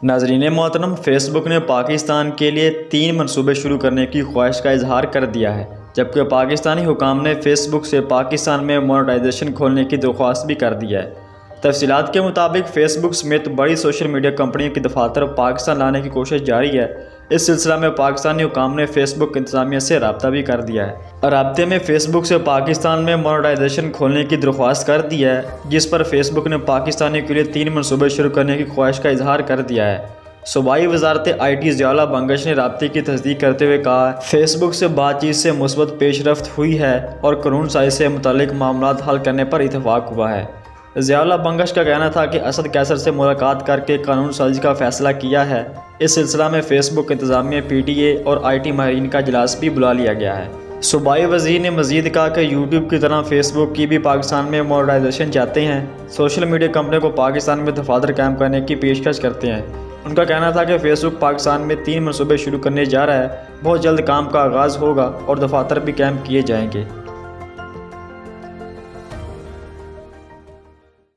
ناظرین محترم، فیس بک نے پاکستان کے لیے 3 منصوبے شروع کرنے کی خواہش کا اظہار کر دیا ہے، جبکہ پاکستانی حکام نے فیس بک سے پاکستان میں مونیٹائزیشن کھولنے کی درخواست بھی کر دی ہے۔ تفصیلات کے مطابق فیس بک سمیت بڑی سوشل میڈیا کمپنیوں کی دفاتر پاکستان لانے کی کوشش جاری ہے۔ اس سلسلہ میں پاکستانی حکام نے فیس بک انتظامیہ سے رابطہ بھی کر دیا ہے۔ رابطے میں فیس بک سے پاکستان میں مونیٹائزیشن کھولنے کی درخواست کر دی ہے، جس پر فیس بک نے پاکستانیوں کے لیے 3 منصوبے شروع کرنے کی خواہش کا اظہار کر دیا ہے۔ صوبائی وزارت IT ضیاء اللہ بنگش نے رابطے کی تصدیق کرتے ہوئے کہا، فیس بک سے بات چیت سے مثبت پیش رفت ہوئی ہے اور قانون سازی سے متعلق معاملات حل کرنے پر اتفاق ہوا ہے۔ ضیاء اللہ بنگش کا کہنا تھا کہ اسد قیصر سے ملاقات کر کے قانون سازی کا فیصلہ کیا ہے۔ اس سلسلہ میں فیس بک انتظامیہ، PTA اور IT ماہرین کا اجلاس بھی بلا لیا گیا ہے۔ صوبائی وزیر نے مزید کہا کہ YouTube کی طرح فیس بک کی بھی پاکستان میں مونیٹائزیشن چاہتے ہیں، سوشل میڈیا کمپنیوں کو پاکستان میں دفاتر قائم کرنے کی پیشکش کرتے ہیں۔ ان کا کہنا تھا کہ فیس بک پاکستان میں 3 منصوبے شروع کرنے جا رہا ہے، بہت جلد کام کا آغاز ہوگا اور دفاتر بھی قائم کیے جائیں گے۔